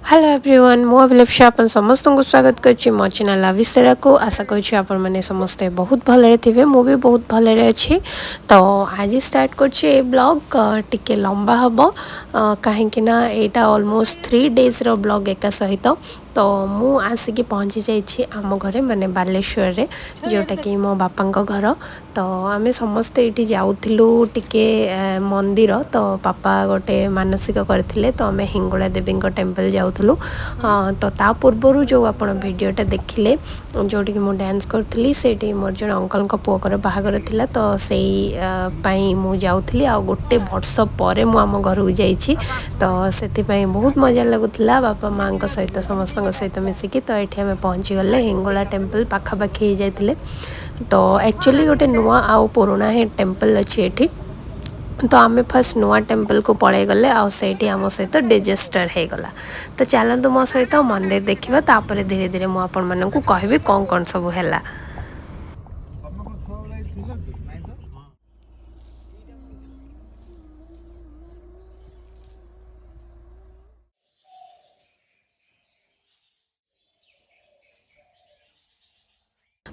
Hello everyone मु अभिलाषा अपन समस्त को स्वागत करछि मो चैनल Avis'Era को आशा करछि अपन माने समस्ते बहुत भलरे थिबे मु भी बहुत भलरे अछि। तो आज स्टार्ट करछि ए ब्लॉग टिके लंबा हबो काहे कि ना एटा ऑलमोस्ट 3 डेज रो ब्लॉग एका सहित। तो मु आसिकी पहुँची जाइछि आम घरे माने बालेश्वर रे जोटा कि मो बापा घर। तो आमे समस्ते एठी जाउथिलु टिके मंदिर तो पापा गोटे मानसिक करथिले तो आमे हिंगुला देवी टेम्पल जाउथलु। तो ता पूर्वरु जो आपण वीडियोटा देखिले जोटी कि मु डांस करथली सेठी मोर जण अंकल को पुओकर बाहागर थिला तो सेई पई मु जाउथली आ गोटे वर्ष परे मु आम घर को जाइछि। तो सेति पई बहुत मजा लागुथला बापा मां को सहित समस्त सहित मिसिकी। तो एठी हमें पहुंची गले हिंगोला टेम्पल पाखापाखी जाइतिले। तो एक्चुअली गोटे नुआ आ पुराना है टेम्पल अच्छी एठी। तो आमे फर्स्ट नुआ टेम्पल को पड़े गले आ सेठी आम सहित डिजास्टर हो गला। तो चलतु मो सहित मंदिर देखा तापर धीरे धीरे मु आपण मानकु कहबी कौन कौन सब हैला।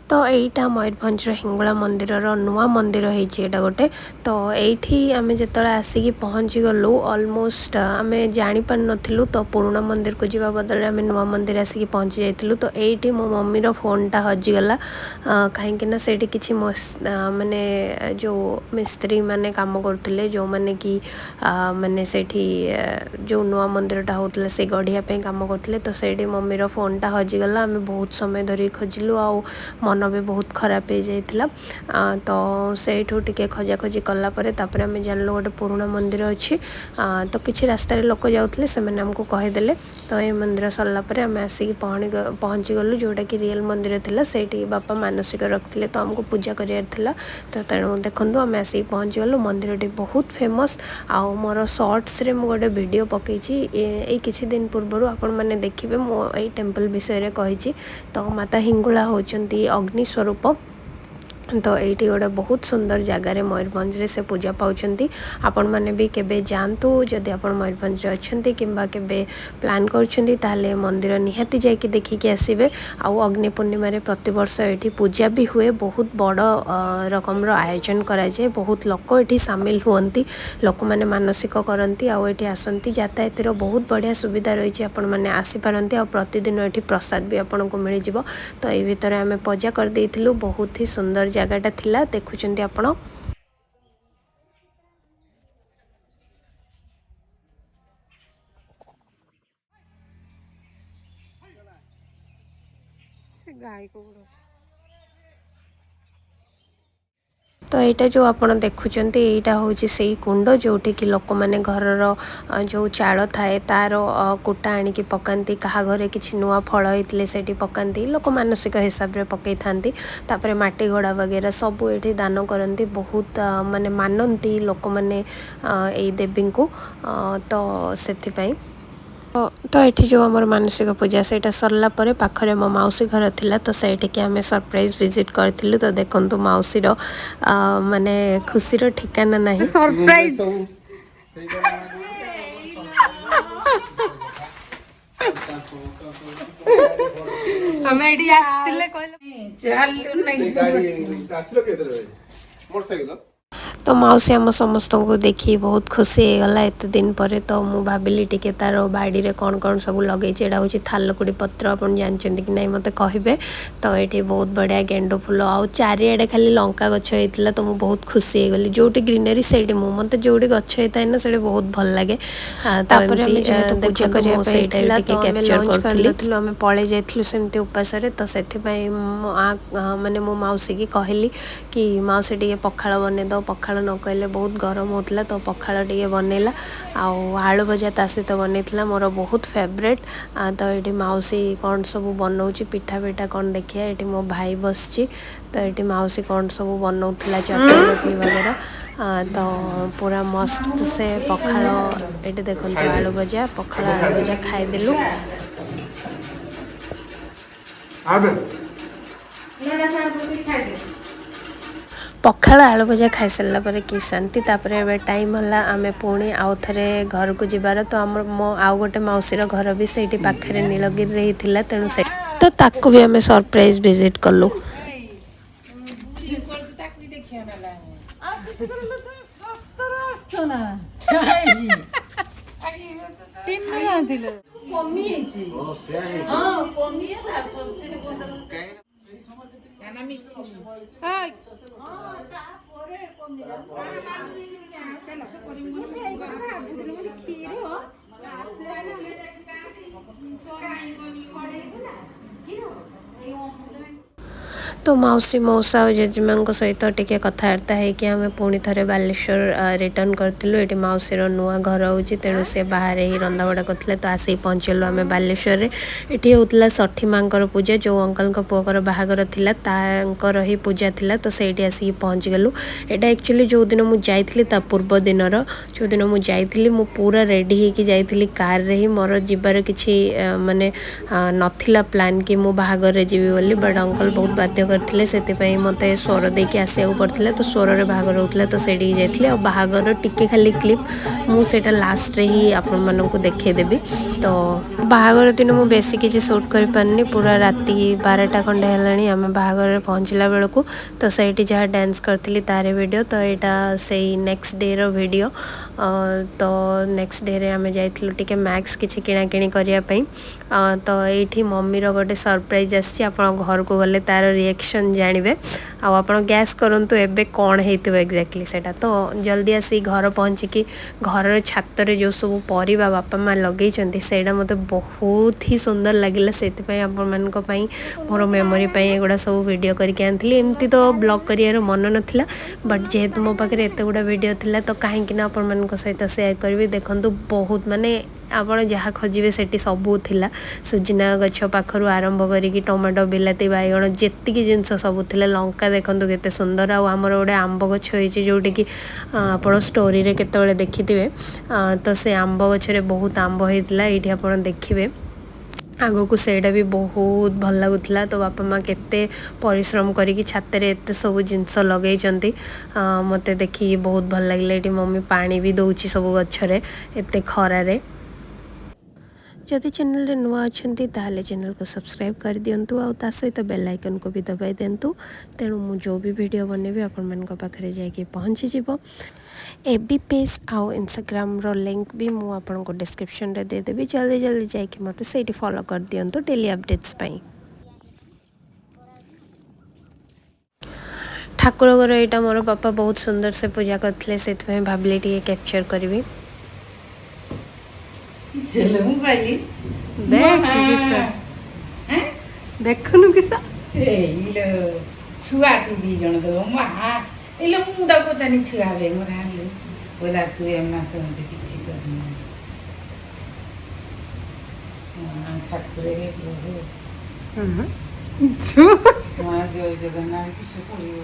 तो यहीटा मयूरभंज हिंगुला मंदिर नुआ मंदिर होटा गोटे। तो यही आम जो आसिकी पहुँची गलु ऑलमोस्ट आम जापर नु तो पुराना मंदिर को जावा बदल आम नुआ मंदिर आसिकी पहुँची जाइलु। तो यही मो मम्मीर फोनटा हजिगला कहीं से किसी माने जो मिस्त्री माने काम करते जो माने कि माने से जो नुआ मंदिरटा होता से गढ़ियापी काम करते। तो से मम्मीर फोनटा हजिगला आम बहुत समय धरी खोजिलु आ मन भी बहुत खराब हो जाइला। तो सेठू टिके खोजाखोजी कलापर तापर आम जानलु गोटे पुराना मंदिर अच्छी। तो किसी रास्तार लोक जाते से आमको कहीदे। तो ये मंदिर सरलापर आम आसिक पहुँची गलु जोटा कि रियल मंदिर थिला सेठी बापा मानसिक रखते तो आमको पूजा करार। तो तेणु देखु आम आसिक पहुँची गलु मंदिर बहुत फेमस आउ मोर शॉर्ट्स रे मु गोटे वीडियो पकई किछि दिन पूर्व आपण मैंने देखिए मो ये टेम्पल विषय कही। तो माता हिंगुला होचंती अग्नि स्वरूप। तो ये गोटे बहुत सुंदर जगार मयूरभंज से पूजा पाउछंती। आपण माने भी केबे जानतु जदि आपण मयूरभंज अच्छंती किंबा केबे प्लान करछंती ताले मंदिर निहाती जाके देखिके आसीबे। आउ अग्नि पूर्णिमा रे प्रति वर्ष एठी पूजा भी हुए बहुत बड़ रकम रो आयोजन करा जाए। बहुत लोक एठी शामिल हुअंती लोक माने मानसिक करंती आउ एठी आसंती यातायात रो बहुत बढ़िया सुविधा रही। आपण माने आसी पारंती आउ प्रतिदिन एठी प्रसाद भी आपण को मिल जिवो। तो ए भीतर आमे पूजा कर देइथिलु बहुत ही सुंदर जगहटा थिला देखुचंती आपण। से गाय को तो यहाँ जो आप देखुं यहाँ हूँ से कुंड जोटि कि लोक मैंने घर जो चाल थाए तार कुटा आणिकी पकाती क्या घरे किसी नुआ फल होते से पकाती लोक मानसिक हिसाब से पकई था माटी घोड़ा वगैरह सब ये दान करती बहुत माने मानती लोक मैंने यही देवी को। तो से तो ये जो आम मानसिक पूजा से सरला पाखरे मो मौसी घर थिला। तो से आम सरप्राइज विजिट करूँ। तो देखु मौसी माने खुशी ठिकाना नहीं सरप्राइज हमें एडी आस्तिले कहले चल नहीं आस्तिलो केतरे मोटरसाइकिल। तो मौसी आम समस्त को देखी बहुत खुशी होगला एत दिन पर। तो मु भाविली टिके तार बाड़ी रे कौन कौन सब लगे एटा हूँ थालकुड़ी पत्र आपन जानते कि नहीं मत कहे। तो ये बहुत बढ़िया गेंडु फुल आउ चारिआडे खाली लंका गछ होता। तो मुझे बहुत खुशी हो गली जोटी ग्रीनरी से मत जो गछ होता है ना से बहुत भल लगे। पूजा कर पलि जाइलु सेमती उपास। तो से माने मो मौसी की कहली कि मौसी टे पखाड़ बने दो पखाड़ न कहले बहुत गरम होता। तो पखाड़ टे बनैला आलू भजा ता सहित बनईला मोर बहुत फेवरेट। तो ये मौसी कौन सब बनाऊँ पिठा पिठा कौन देखिए ये मो भाई बसची। तो ये मौसी कौन सब बनाऊला चटनी वटनी वगैरह। तो पूरा मस्त से पखाड़ ये देखो आलू भजा पखाड़ आलू भजा खाईदेलु। पखाल आलू भजा खाई सारा पर कि शांति तापर टाइम है आम पुणी आउ थे घर को जीवार तो आम मो आउ गोटे मौसीर घर भी से पाखे नीलगिरी ही तेणु से तो ताकू भी आम सरप्राइज विजिट कलु। तो मौसी मौसा और जेजेमा सहित टिके कथबार्ता है कि आम पुणी थे बालेश्वर रिटर्न करूँ ये मौसीर नुआ घर हो तेणु से बाहर ही रंधाबढ़ा करते तो आसिक पहुँचलु आम बालेश्वर ये होता षठी माँ पूजा जो अंकल पुओर बाहागर था तार ही पूजा थिला तो सही आसिक पहुँच गलु। यहाँ एक्चुअली जो दिन मुझे पूर्व दिन जो दिन मुझे पूरा रेडी होकर जाइली कार रे ही मोर जीवार किसी माने नथिला प्लान कि मु बाहागर जीवी बोली बट अंकल बहुत बाध्य करते से मत स्वर देके आसू पड़ता तो स्वर में बाहागर होता तो से जाइए और बाहागर टिके खाली क्लिप मुझे लास्ट रे ही आपण मानक देखेदेवी। तो बाहागर दिन मुझे बेसी किसी सुट कर पारनी पूरा राति 12टा खंडे है आम बाहागर पहुँचला बेलू तो सही जहाँ डांस करी तार वीडियो तो यहाँ से नेक्स्ट डे रो वीडियो। तो नेक्स्ट डे रे आम जाइलु टिके मैक्स किसी किणाकिणी करने तो ये मम्मीर गोटे सरप्राइज आसी घर को गले तार रिएक्शन जानवे आप गैस करूँ एबे कौन हो एक्जाक्टली सेटा। तो जल्दी आसी घर पहुँचिकी घर छात जो सब परिबा बापा माँ लगे से मत बहुत ही सुंदर लगे से मोर मेमोरी एगुड़ा सब वीडियो करके आनी एमती तो ब्लॉग कर मन नाला बट जेहेतु मो पाखे एत गुड़ा वीडियो थिला तो कहीं आपण सहित सेयार करी देखु बहुत माने आपण जहाँ खोजे से सबू थिला सुजना गछ पाखर आरंभ करी टमाटो बिलाती बैगण जेतिकी जिनस सब थिला लंका देखंतु केते सुंदर आमर गोटे आंब गछ होइछि जोटी कि आपण स्टोरी रे केतेबेले देखिथिबे तो से आंब गछरे बहुत आंब होइतिला एठी आपण देखिबे आगो को सेटा भी बहुत भल लगुला। तो बापा माँ केते परिश्रम करी छात एत सब जिनस लगे मत देखिए बहुत भल लगे। ये मम्मी पानी भी दौची सब गछरे एत खरारे। जदि चैनल रे नुआ अच्छंती ताले चैनल को सब्सक्राइब कर दियंतु आ ता सहित बेल आइकन को भी दबाई देंतु तेणु मु जो भी वीडियो बनेबी आपण मन को पाखरे जाके पहुंची जिवो। एबी पेज आउ इंस्टाग्राम रो लिंक भी मु आपण को डिस्क्रिप्शन रे दे देबी जल्दी जल्दी जाके मते सेठी फॉलो कर दियंतु डेली अपडेट्स पई। ठाकुर घर एटा मोर पापा बहुत सुंदर से पूजा करथिले सेतमे भाबली टी कैप्चर करबी। देखनु किसा छुआ तू दी जण दो मां एलो मु दा को जानी छुआ बे मोर हालु बोला तू ए मास मते किछि करनी ठाकुर रे प्रभु छु मां जय जगन्नाथ किछ पड़ियो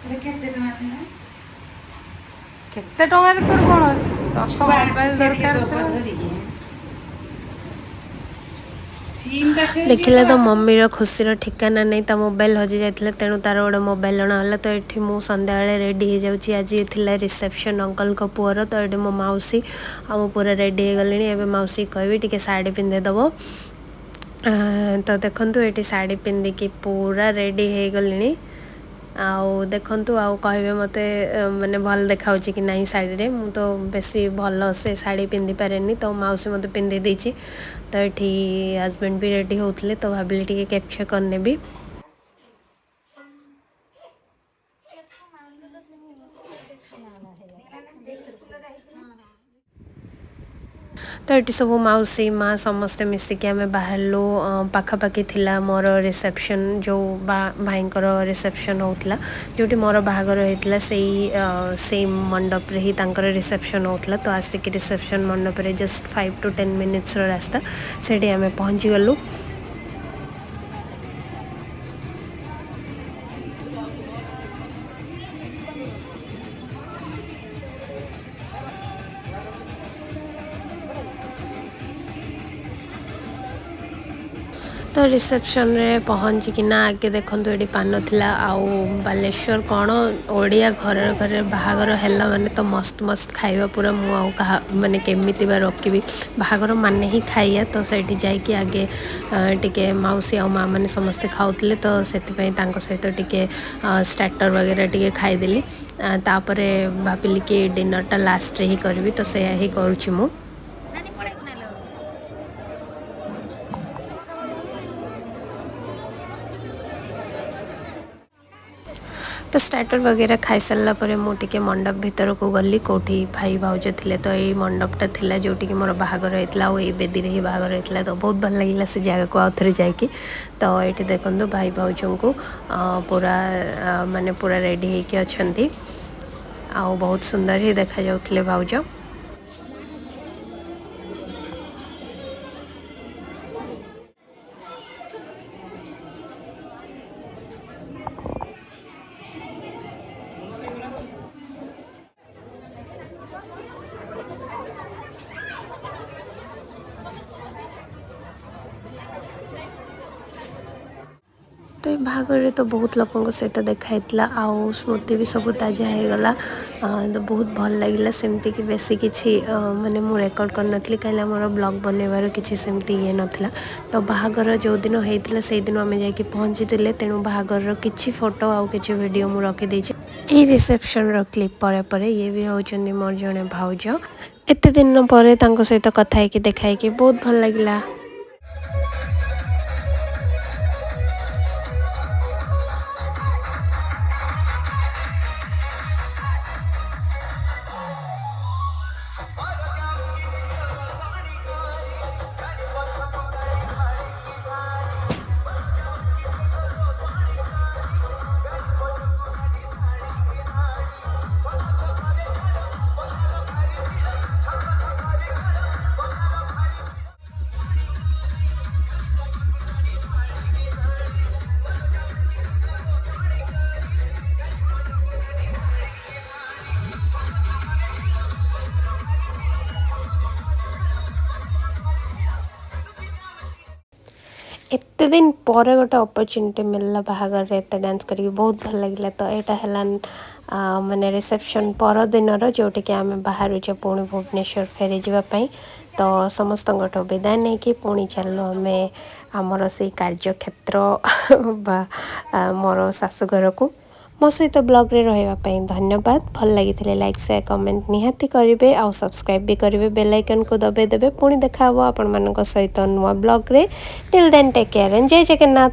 ले केते टका केते टका रे तोर कोन अछि 10 मोबाइल दरकार तो देखिले तो मम्मीर खुशीर ठिकाना नहीं ता मोबाइल हजि जाइथिला तेणु तार गोटे मोबाइल अणाला। तो ये मु संध्या रेडी हो जाऊँगी आज थिला रिसेप्शन अंकल को पुअर तो ये मो मौसी आ पूरा रेडी हो गली एवं मौसी कहबी टिके साड़ी पिंधेदेव तो देखंतु ये साड़ी पिंधिकी पूरा रेडी हो गली आउ देखंतु आउ कहबे मते माने भल देखाउची कि नहीं साड़ी रे मु तो बेसी भल से साड़ी पिंधि पारेनी तो मौसी मते पिंधि देछि। तो ये हस्बैंड भी रेडी होतले तो भाबिली टिके कैप्चर करने भी तो ये सब मौसी माँ समस्ते मिसिकी आम बाहरलु पाखापाखि थिला मोर रिसेप्शन जो भाईंकर रिसेप्शन होता जोटी मोर बाहागर होता से मंडप रे ही तांकर रिसेप्शन होता। तो आसिक रिसेप्शन मंडप रे जस्ट 5 to 10 minutes रास्ता से आम पहुँची गलु। तो रिसेप्शन रे पहुँचिकिना आगे देखूँ ये पान थिला आउ बालेश्वर कौन ओडिया घर घर बाहागर है माने तो मस्त मस्त खाइबा पूरा मुझे कहा माने केमिति बा रखी बाहागर माने ही खाइया तो सेठी जाइए आगे टिके मौसी आ माँ मैंने समस्ते खाऊले तो से सहित टिके स्टार्टर वगैरह टिके खाईदेली तापरे भाविली कि डिनरटा लास्ट रे ही करी तो से ही करुँची मु तो स्टार्टर वगैरह खाई सारा पर मुझे मंडप भीतर को गली कौटी भाई भाउज थे तो ये मंडपटा थिला जोटी मोर बाहागर होता और ये बेदी ही बाहागर होता तो बहुत भल लगे से जगह को आउ थे जाकि तो ये देखो भाई भाउज को पूरा माने पूरा रेडी होके अच्छी आ बहुत सुंदर ही देखा जाउथले भाउज तो ये बाहागर तो बहुत लोक सहित देखाई आउ स्मृति भी सब ताजा हो गला तो बहुत भल लगे सेमती कि बेसी किसी माने मु रेकर्ड कर नी कहीं मोर ब्लॉग बनइबार किसी सेमती ये नाला तो बाहागर जो दिन होता से दिन आम जा पहुँची तेणु बाहागर किसी फोटो आउ कि वीडियो मु रखी ये रिसेप्शन क्लिप पर ये भी होचंदी मोर जने भाउज एते दिन पर सहित कथा है देखाई बहुत भल लगिला। एते दिन पर गोटे अपॉर्चुनिटी मिलला बाहागर एते डांस करी बहुत भल लगिला तो यहाँ है माने रिसेप्शन पर दिन जोटि कि आम बाहर पुणी भुवनेश्वर फेरी जावाई तो समस्त विदाय नहीं कि पुणी चलो आम आमर से कार्यक्षेत्र मोर शाशुघर को मो सहित ब्लॉग रे रहिबा धन्यवाद भल लगी लाइक शेयर कमेंट निहाती करेंगे आउ सब्सक्राइब भी करेंगे बेल आइकन को दबाई देवे पुणी देखा आपण मान सहित नुआ ब्लॉग रे टिल देन टेक केयर जय जगन्नाथ।